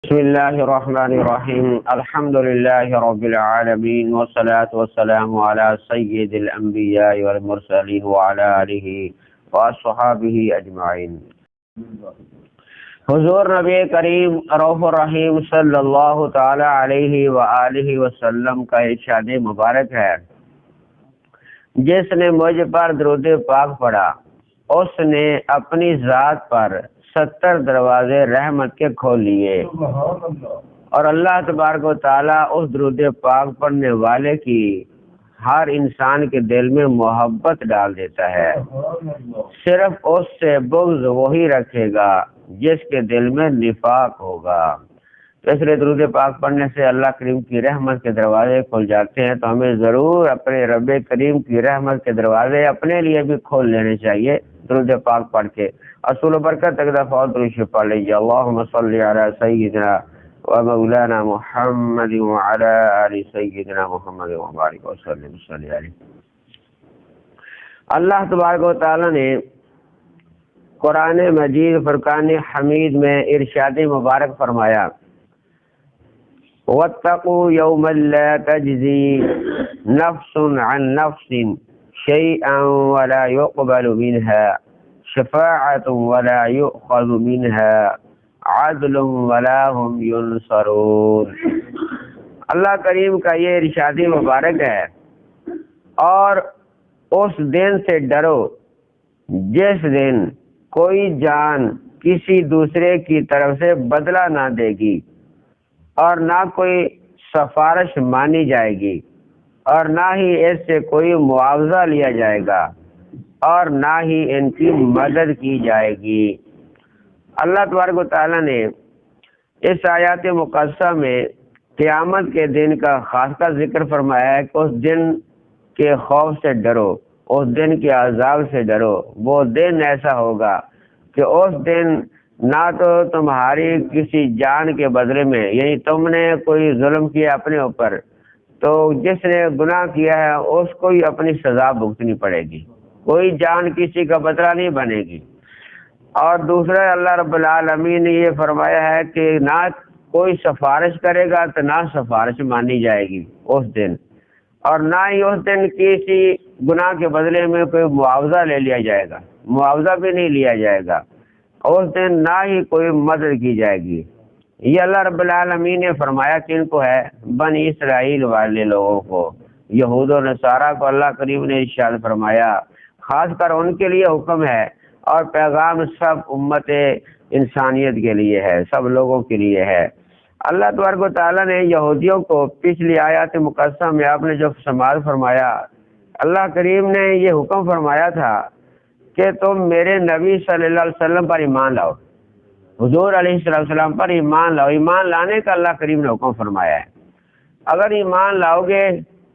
بسم اللہ الرحمن الرحیم الحمد للہ رب العالمین والصلاة والسلام علی سید الانبیاء والمرسلین وعلی آلہ واصحابہ اجمعین۔ حضور نبی کریم رؤوف الرحیم صلی اللہ تعالی علیہ وآلہ وسلم کا ارشاد مبارک ہے، جس نے مجھ پر درود پاک پڑھا اس نے اپنی ذات پر 70 دروازے رحمت کے کھول لیے، اور اللہ تبارک و تعالیٰ اس درود پاک پڑھنے والے کی ہر انسان کے دل میں محبت ڈال دیتا ہے۔ صرف اس سے بغض وہی رکھے گا جس کے دل میں نفاق ہوگا۔ تو اس لیے درود پاک پڑھنے سے اللہ کریم کی رحمت کے دروازے کھل جاتے ہیں، تو ہمیں ضرور اپنے رب کریم کی رحمت کے دروازے اپنے لیے بھی کھول لینے چاہیے درود پاک پڑھ کے۔ اصول و برکت ایک دفعہ درود پڑھ لیجیے، اللہم صلی علی سیدنا و مولانا محمد وعلی آل سیدنا محمد وبارک وسلم صلی علیہ۔ اللہ تبارک و تعالیٰ نے قرآن مجید فرقان حمید میں ارشاد مبارک فرمایا، وَاتَّقُوا يَوْمًا لَا تَجْزِي نَفْسٌ عَنْ نَفْسٍ شَيْئًا وَلَا يُقْبَلُ مِنْهَا شفاعة ولا يؤخذ منها عدل ولا هم ينصرون۔ اللہ کریم کا یہ ارشاد مبارک ہے، اور اس دن سے ڈرو جس دن کوئی جان کسی دوسرے کی طرف سے بدلہ نہ دے گی، اور نہ کوئی سفارش مانی جائے گی، اور نہ ہی اس سے کوئی معاوضہ لیا جائے گا، اور نہ ہی ان کی مدد کی جائے گی۔ اللہ تبارک و تعالیٰ نے اس آیات مقدسہ میں قیامت کے دن کا خاص کا ذکر فرمایا ہے کہ اس دن کے خوف سے ڈرو، اس دن کے عذاب سے ڈرو۔ وہ دن ایسا ہوگا کہ اس دن نہ تو تمہاری کسی جان کے بدلے میں، یعنی تم نے کوئی ظلم کیا اپنے اوپر، تو جس نے گناہ کیا ہے اس کو ہی اپنی سزا بھگتنی پڑے گی، کوئی جان کسی کا بدلہ نہیں بنے گی۔ اور دوسرا اللہ رب العالمین نے یہ فرمایا ہے کہ نہ کوئی سفارش کرے گا تو نہ سفارش مانی جائے گی اس دن، اور نہ ہی اس دن کسی گناہ کے بدلے میں کوئی معاوضہ لے لیا جائے گا، معاوضہ بھی نہیں لیا جائے گا اس دن، نہ ہی کوئی مدد کی جائے گی۔ یہ اللہ رب العالمین نے فرمایا کن کو ہے؟ بنی اسرائیل والے لوگوں کو، یہود و نصارہ کو اللہ کریم نے ارشاد فرمایا، خاص کر ان کے لیے حکم ہے، اور پیغام سب امت انسانیت کے لیے ہے، سب لوگوں کے لیے ہے۔ اللہ تبارک و تعالیٰ نے یہودیوں کو پچھلی آیات مقدسہ میں آپ نے جو سماعت فرمایا، اللہ کریم نے یہ حکم فرمایا تھا کہ تم میرے نبی صلی اللہ علیہ وسلم پر ایمان لاؤ، حضور علیہ السلام پر ایمان لاؤ۔ ایمان لانے کا اللہ کریم نے حکم فرمایا ہے۔ اگر ایمان لاؤ گے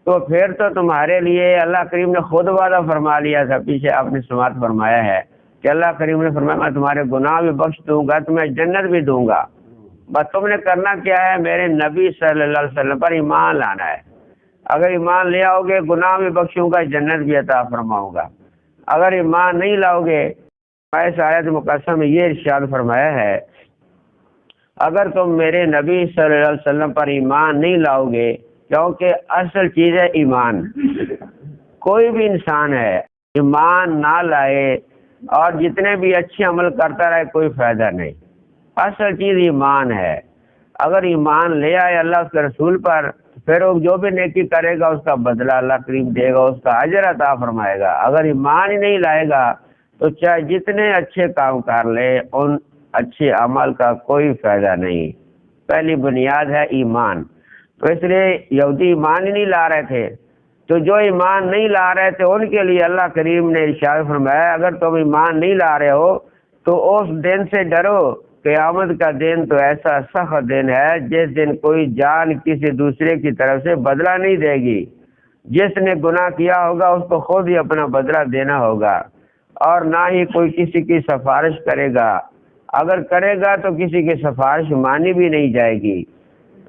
تو پھر تو تمہارے لیے اللہ کریم نے خود وعدہ فرما لیا تھا، پیچھے آپ نے سماعت فرمایا ہے کہ اللہ کریم نے فرمایا میں تمہارے گناہ بھی بخش دوں گا، تمہیں جنت بھی دوں گا، بس تم نے کرنا کیا ہے؟ میرے نبی صلی اللہ علیہ وسلم پر ایمان لانا ہے۔ اگر ایمان لے آؤ گے گناہ بھی بخشوں گا، جنت بھی عطا فرماؤں گا۔ اگر ایمان نہیں لاؤ گے، اس آیت مقدسہ میں یہ ارشاد فرمایا ہے، اگر تم میرے نبی صلی اللہ علیہ وسلم پر ایمان نہیں لاؤ گے، کیونکہ اصل چیز ہے ایمان۔ کوئی بھی انسان ہے ایمان نہ لائے اور جتنے بھی اچھے عمل کرتا رہے کوئی فائدہ نہیں، اصل چیز ایمان ہے۔ اگر ایمان لے آئے اللہ اس کے رسول پر، پھر وہ جو بھی نیکی کرے گا اس کا بدلہ اللہ کریم دے گا، اس کا اجر عطا فرمائے گا۔ اگر ایمان ہی نہیں لائے گا تو چاہے جتنے اچھے کام کر لے، ان اچھے عمل کا کوئی فائدہ نہیں۔ پہلی بنیاد ہے ایمان۔ تو اس لیے یہودی ایمان ہی نہیں لا رہے تھے، تو جو ایمان نہیں لا رہے تھے ان کے لیے اللہ کریم نے ارشاد فرمایا اگر تم ایمان نہیں لا رہے ہو تو اس دن سے ڈرو، قیامت کا دن تو ایسا سخت دن ہے جس دن کوئی جان کسی دوسرے کی طرف سے بدلہ نہیں دے گی۔ جس نے گناہ کیا ہوگا اس کو خود ہی اپنا بدلہ دینا ہوگا، اور نہ ہی کوئی کسی کی سفارش کرے گا، اگر کرے گا تو کسی کی سفارش مانی بھی نہیں جائے گی۔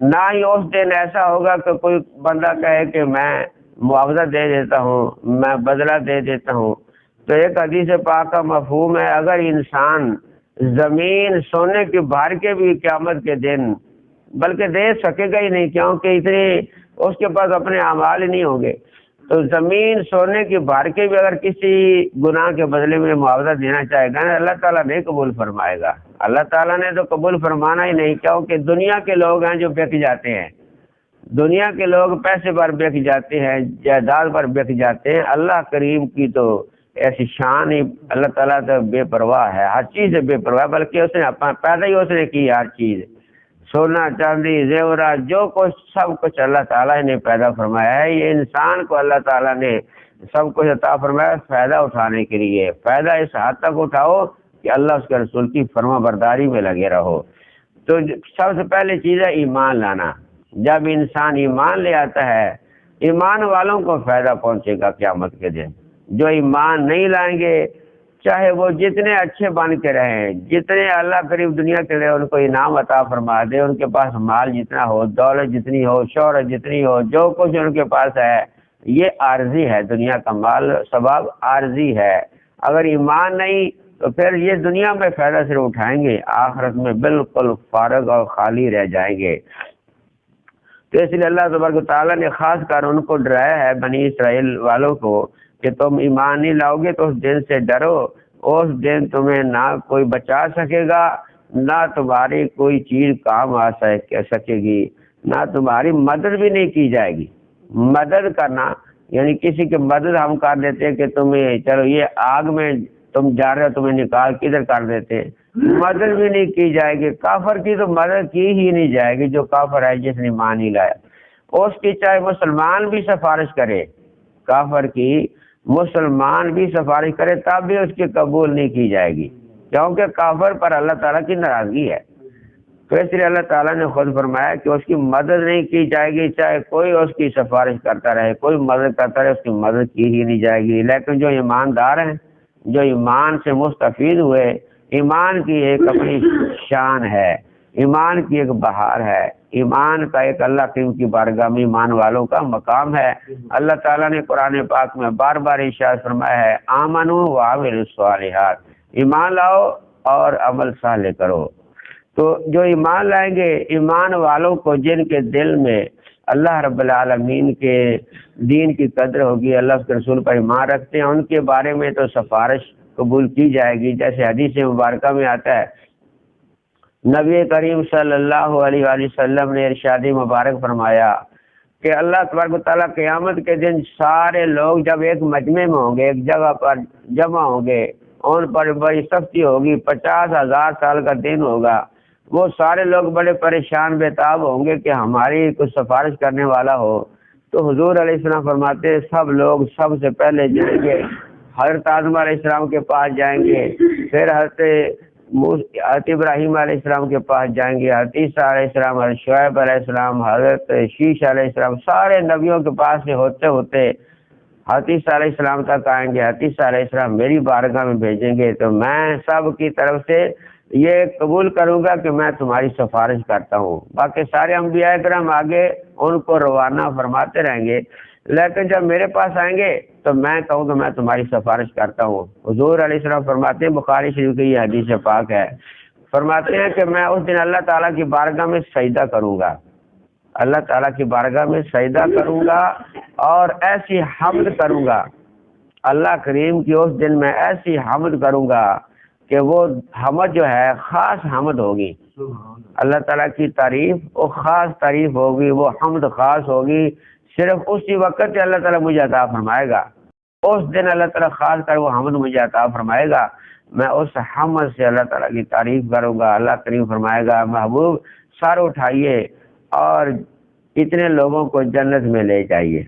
نہ ہی اس دن ایسا ہوگا کہ کوئی بندہ کہے کہ میں معاوضہ دے دیتا ہوں، میں بدلہ دے دیتا ہوں۔ تو ایک حدیث پاک کا مفہوم ہے، اگر انسان زمین سونے کی بھار کے بھی قیامت کے دن بلکہ دے سکے گا ہی نہیں، کیونکہ اتنے اس کے پاس اپنے اعمال ہی نہیں ہوں گے۔ تو زمین سونے کی بھر کے بھی اگر کسی گناہ کے بدلے میں معاوضہ دینا چاہے گا نا، اللہ تعالیٰ نہیں قبول فرمائے گا۔ اللہ تعالیٰ نے تو قبول فرمانا ہی نہیں، کیونکہ دنیا کے لوگ ہیں جو بک جاتے ہیں، دنیا کے لوگ پیسے پر بک جاتے ہیں، جائیداد پر بک جاتے ہیں۔ اللہ کریم کی تو ایسی شان ہی، اللہ تعالیٰ تو بے پرواہ ہے، ہر چیز سے بے پرواہ، بلکہ اس نے اپنا پیدا ہی اس نے کی ہر چیز، سونا چاندی زیورات جو کچھ سب کچھ اللہ تعالیٰ نے پیدا فرمایا ہے۔ یہ انسان کو اللہ تعالیٰ نے سب کچھ عطا فرمایا فائدہ اٹھانے کے لیے۔ فائدہ اس حد تک اٹھاؤ کہ اللہ اس کے رسول کی فرما برداری میں لگے رہو۔ تو سب سے پہلے چیز ہے ایمان لانا۔ جب انسان ایمان لے آتا ہے، ایمان والوں کو فائدہ پہنچے گا قیامت کے دن۔ جو ایمان نہیں لائیں گے، چاہے وہ جتنے اچھے بن کے رہیں، جتنے اللہ قریب دنیا کے لیے ان کو انعام عطا فرما دے، ان کے پاس مال جتنا ہو، دولت جتنی ہو، شہرت جتنی ہو، جو کچھ ان کے پاس ہے، یہ عارضی ہے۔ دنیا کا مال ثواب عارضی ہے۔ اگر ایمان نہیں تو پھر یہ دنیا میں فائدہ صرف اٹھائیں گے، آخرت میں بالکل فارغ اور خالی رہ جائیں گے۔ تو اس لیے اللہ تبارک و تعالیٰ نے خاص کر ان کو ڈرایا ہے، بنی اسرائیل والوں کو، کہ تم ایمان نہیں لاؤ گے تو اس دن سے ڈرو، اس دن تمہیں نہ کوئی بچا سکے گا، نہ تمہاری کوئی چیز کام آ سکے گی، نہ تمہاری مدد بھی نہیں کی جائے گی۔ مدد کرنا یعنی کسی کی مدد ہم کر دیتے کہ تمہیں چلو یہ آگ میں تم جا رہے ہو، تمہیں نکال کدھر کر دیتے، مدد بھی نہیں کی جائے گی۔ کافر کی تو مدد کی ہی نہیں جائے گی، جو کافر ہے جس نے ایمان نہیں لایا، اس کی چاہے مسلمان بھی سفارش کرے، کافر کی مسلمان بھی سفارش کرے تب بھی اس کی قبول نہیں کی جائے گی، کیونکہ کافر پر اللہ تعالیٰ کی ناراضگی ہے۔ تو اس لیے اللہ تعالیٰ نے خود فرمایا کہ اس کی مدد نہیں کی جائے گی، چاہے کوئی اس کی سفارش کرتا رہے، کوئی مدد کرتا رہے، اس کی مدد کی ہی نہیں جائے گی۔ لیکن جو ایماندار ہیں، جو ایمان سے مستفید ہوئے، ایمان کی ایک اپنی شان ہے، ایمان کی ایک بہار ہے، ایمان کا ایک اللہ کی بارگاہ میں ایمان والوں کا مقام ہے۔ اللہ تعالیٰ نے قرآن پاک میں بار بار ارشاد فرمایا ہے، آمنو وعملوا الصالحات، ایمان لاؤ اور عمل صالح کرو۔ تو جو ایمان لائیں گے، ایمان والوں کو جن کے دل میں اللہ رب العالمین کے دین کی قدر ہوگی، اللہ کے رسول پر ایمان رکھتے ہیں، ان کے بارے میں تو سفارش قبول کی جائے گی۔ جیسے حدیث مبارکہ میں آتا ہے، نبی کریم صلی اللہ علیہ وآلہ وسلم نے ارشاد مبارک فرمایا کہ اللہ تبارک و تعالیٰ قیامت کے دن سارے لوگ جب ایک مجمع میں ہوں گے، ایک جگہ پر جمع ہوں گے، ان پر بڑی سختی ہوگی، 50,000 سال کا دن ہوگا، وہ سارے لوگ بڑے پریشان بےتاب ہوں گے کہ ہماری کچھ سفارش کرنے والا ہو۔ تو حضور علیہ السلام فرماتے سب لوگ سب سے پہلے جائیں گے، حضرت آدم علیہ السلام کے پاس جائیں گے، پھر حضرت ابراہیم علیہ السلام کے پاس جائیں گے، حضرت عیسیٰ علیہ السلام، حضرت شعیب علیہ السلام، حضرت شیش علیہ السلام، سارے نبیوں کے پاس سے ہوتے ہوتے حضرت عیسیٰ علیہ السلام تک آئیں گے۔ حضرت عیسیٰ علیہ السلام میری بارگاہ میں بھیجیں گے، تو میں سب کی طرف سے یہ قبول کروں گا کہ میں تمہاری سفارش کرتا ہوں۔ باقی سارے انبیاء کرام آگے ان کو روانہ فرماتے رہیں گے، لیکن جب میرے پاس آئیں گے تو میں کہوں گا میں تمہاری سفارش کرتا ہوں۔ حضور علیہ السلام فرماتے ہیں، بخاری شریف کی یہ حدیث پاک ہے، فرماتے ہیں کہ میں اس دن اللہ تعالیٰ کی بارگاہ میں سجدہ کروں گا، اللہ تعالیٰ کی بارگاہ میں سجدہ کروں گا اور ایسی حمد کروں گا، اللہ کریم کی اس دن میں ایسی حمد کروں گا کہ وہ حمد جو ہے خاص حمد ہوگی، اللہ تعالیٰ کی تعریف وہ خاص تعریف ہوگی، وہ حمد خاص ہوگی، صرف اسی وقت اللہ تعالیٰ مجھے عطا فرمائے گا، اس دن اللہ تعالیٰ خاص کر وہ حمد مجھے عطا فرمائے گا، میں اس حمد سے اللہ تعالیٰ کی تعریف کروں گا۔ اللہ کریم فرمائے گا، محبوب سر اٹھائیے اور اتنے لوگوں کو جنت میں لے جائیے،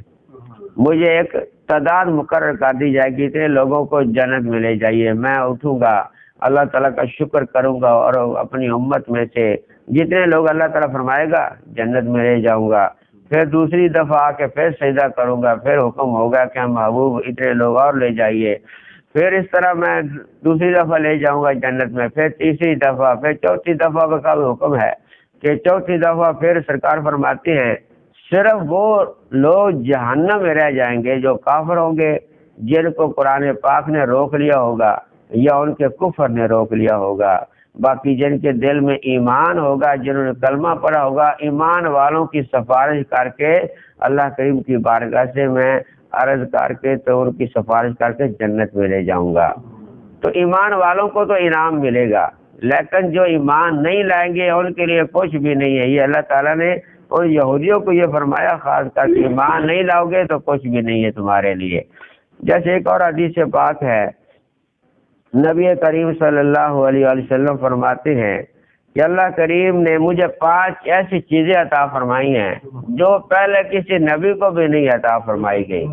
مجھے ایک تعداد مقرر کر دی جائے گی، اتنے لوگوں کو جنت میں لے جائیے، میں اٹھوں گا، اللہ تعالیٰ کا شکر کروں گا اور اپنی امت میں سے جتنے لوگ اللہ تعالیٰ فرمائے گا جنت میں لے جاؤں گا۔ پھر دوسری دفعہ آ کے پھر سجدہ کروں گا، پھر حکم ہوگا کہ محبوب اتنے لوگ اور لے جائیے، پھر اس طرح میں دوسری دفعہ لے جاؤں گا جنت میں، پھر تیسری دفعہ، پھر چوتھی دفعہ کا بھی حکم ہے کہ چوتھی دفعہ پھر سرکار فرماتے ہیں صرف وہ لوگ جہنم میں رہ جائیں گے جو کافر ہوں گے، جن کو قرآن پاک نے روک لیا ہوگا یا ان کے کفر نے روک لیا ہوگا، باقی جن کے دل میں ایمان ہوگا، جنہوں نے کلمہ پڑھا ہوگا، ایمان والوں کی سفارش کر کے اللہ کریم کی بارگاہ سے میں عرض کر کے تو ان کی سفارش کر کے جنت میں لے جاؤں گا۔ تو ایمان والوں کو تو انعام ملے گا، لیکن جو ایمان نہیں لائیں گے ان کے لیے کچھ بھی نہیں ہے۔ یہ اللہ تعالیٰ نے ان یہودیوں کو یہ فرمایا خاص کر کے ایمان نہیں لاؤ گے تو کچھ بھی نہیں ہے تمہارے لیے۔ جیسے ایک اور حدیث پاک ہے، نبی کریم صلی اللہ علیہ وسلم فرماتے ہیں کہ اللہ کریم نے مجھے 5 ایسی چیزیں عطا فرمائی ہیں جو پہلے کسی نبی کو بھی نہیں عطا فرمائی گئی۔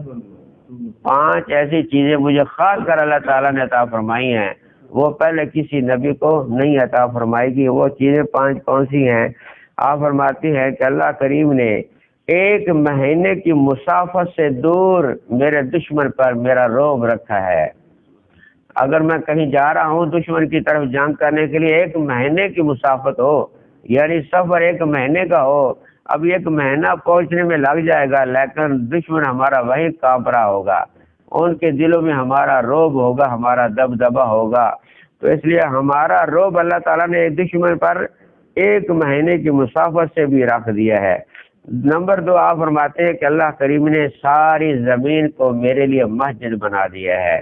5 ایسی چیزیں مجھے خاص کر اللہ تعالیٰ نے عطا فرمائی ہیں، وہ پہلے کسی نبی کو نہیں عطا فرمائی گی۔ وہ چیزیں 5 کون سی ہیں؟ آپ فرماتی ہیں کہ اللہ کریم نے 1 مہینے کی مسافت سے دور میرے دشمن پر میرا رعب رکھا ہے۔ اگر میں کہیں جا رہا ہوں دشمن کی طرف جنگ کرنے کے لیے 1 مہینے کی مسافت ہو، یعنی سفر 1 مہینے کا ہو، اب 1 مہینہ پہنچنے میں لگ جائے گا، لیکن دشمن ہمارا وہیں کانپ رہا ہوگا، ان کے دلوں میں ہمارا رعب ہوگا، ہمارا دبدبہ ہوگا۔ تو اس لیے ہمارا رعب اللہ تعالیٰ نے دشمن پر 1 مہینے کی مسافت سے بھی رکھ دیا ہے۔ نمبر 2 آپ فرماتے ہیں کہ اللہ کریم نے ساری زمین کو میرے لیے مسجد بنا دیا ہے۔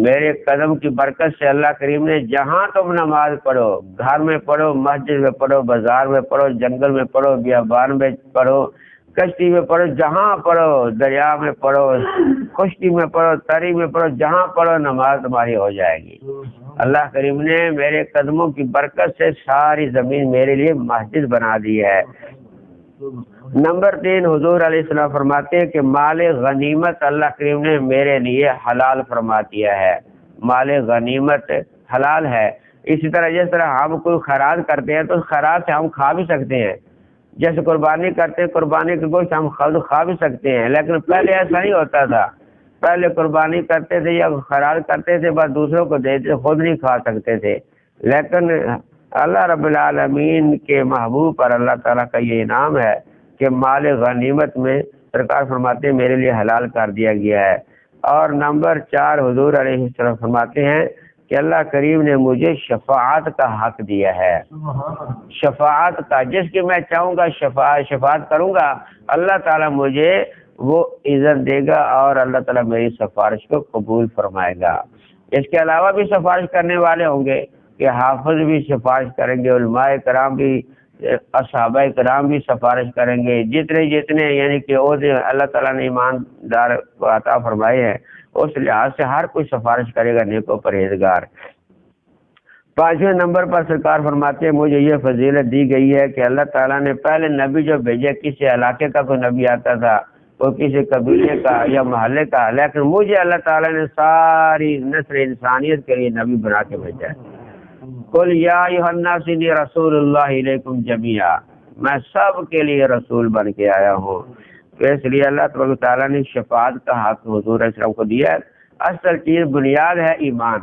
میرے قدم کی برکت سے اللہ کریم نے جہاں تم نماز پڑھو، گھر میں پڑھو، مسجد میں پڑھو، بازار میں پڑھو، جنگل میں پڑھو، بیابان میں پڑھو، کشتی میں پڑھو، جہاں پڑھو، دریا میں پڑھو، خشکی میں پڑھو، تری میں پڑھو، جہاں پڑھو نماز تمہاری ہو جائے گی۔ اللہ کریم نے میرے قدموں کی برکت سے ساری زمین میرے لیے مسجد بنا دی ہے۔ نمبر 3 حضور علیہ السلام فرماتے ہیں کہ مال غنیمت اللہ کریم نے میرے لیے حلال فرما دیا ہے۔ مال غنیمت حلال ہے۔ اسی طرح جس طرح ہم کوئی خیرات کرتے ہیں تو اس خیرات سے ہم کھا بھی سکتے ہیں، جیسے قربانی کرتے ہیں قربانی کے گوشت ہم خود کھا بھی سکتے ہیں، لیکن پہلے ایسا نہیں ہوتا تھا۔ پہلے قربانی کرتے تھے یا خیرات کرتے تھے بس دوسروں کو دیتے، خود نہیں کھا سکتے تھے، لیکن اللہ رب العالمین کے محبوب پر اللہ تعالیٰ کا یہ انعام ہے کہ مال غنیمت میں سرکار فرماتے ہیں میرے لیے حلال کر دیا گیا ہے۔ اور نمبر 4 حضور علیہ السلام فرماتے ہیں کہ اللہ کریم نے مجھے شفاعت کا حق دیا ہے۔ شفاعت کا، جس کی میں چاہوں گا شفاعت کروں گا، اللہ تعالیٰ مجھے وہ عزت دے گا اور اللہ تعالیٰ میری سفارش کو قبول فرمائے گا۔ اس کے علاوہ بھی سفارش کرنے والے ہوں گے کہ حافظ بھی سفارش کریں گے، علماء کرام بھی، اصحابہ کرام بھی سفارش کریں گے، جتنے یعنی کہ اللہ تعالیٰ نے ایماندار کو عطا فرمائے ہیں اس لحاظ سے ہر کوئی سفارش کرے گا، نیک و پرہیزگار۔ 5ویں نمبر پر سرکار فرماتے ہیں مجھے یہ فضیلت دی گئی ہے کہ اللہ تعالیٰ نے پہلے نبی جو بھیجے کسی علاقے کا کوئی نبی آتا تھا، کوئی کسی قبیلے کا یا محلے کا، لیکن مجھے اللہ تعالیٰ نے ساری نسل انسانیت کے لیے نبی بنا کے بھیجا ہے۔ قل یا ایھا الناس انی رسول اللہ الیکم جمیعا، میں سب کے لیے رسول بن کے آیا ہوں۔ تو اس لیے اللہ تبارک تعالیٰ نے شفاعت کا حق حضور علیہ السلام کو دیا ہے۔ اصل چیز بنیاد ہے ایمان۔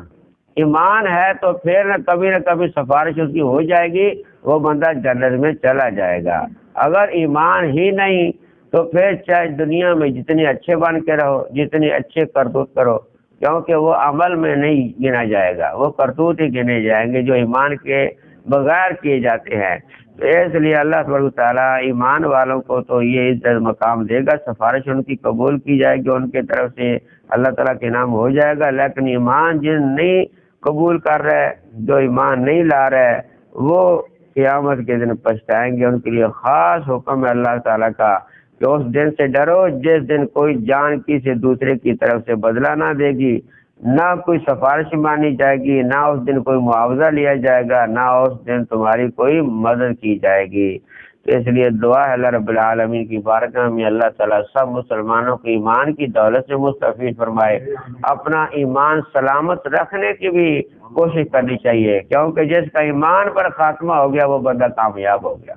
ایمان ہے تو پھر نہ کبھی سفارش اس کی ہو جائے گی، وہ بندہ جنت میں چلا جائے گا۔ اگر ایمان ہی نہیں تو پھر چاہے دنیا میں جتنے اچھے بن کے رہو، جتنے اچھے کرتوت کرو، کیونکہ وہ عمل میں نہیں گنا جائے گا، وہ کرتوت ہی گنے جائیں گے جو ایمان کے بغیر کیے جاتے ہیں۔ تو اس لیے اللہ تبارک تعالیٰ ایمان والوں کو تو یہ عزت مقام دے گا، سفارش ان کی قبول کی جائے گی، ان کی طرف سے اللہ تعالیٰ کے نام ہو جائے گا۔ لیکن ایمان جن نہیں قبول کر رہے، جو ایمان نہیں لا رہے، وہ قیامت کے دن پچھتائیں گے۔ ان کے لیے خاص حکم ہے اللہ تعالیٰ کا کہ اس دن سے ڈرو جس دن کوئی جان کسی دوسرے کی طرف سے بدلہ نہ دے گی، نہ کوئی سفارش مانی جائے گی، نہ اس دن کوئی معاوضہ لیا جائے گا، نہ اس دن تمہاری کوئی مدد کی جائے گی۔ تو اس لیے دعا ہے اللہ رب العالمین کی بارگاہ میں اللہ تعالیٰ سب مسلمانوں کو ایمان کی دولت سے مستفید فرمائے۔ اپنا ایمان سلامت رکھنے کی بھی کوشش کرنی چاہیے، کیونکہ جس کا ایمان پر خاتمہ ہو گیا وہ بندہ کامیاب ہو گیا۔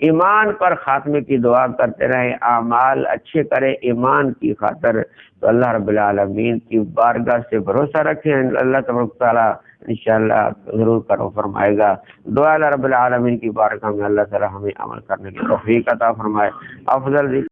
ایمان پر خاتمے کی دعا کرتے رہیں، اعمال اچھے کریں ایمان کی خاطر، تو اللہ رب العالمین کی بارگاہ سے بھروسہ رکھیں، اللہ تبارک تعالیٰ انشاءاللہ ضرور کرم فرمائے گا۔ دعا اللہ رب العالمین کی بارگاہ میں اللہ تعالیٰ ہمیں عمل کرنے کی توفیق عطا فرمائے۔ افضل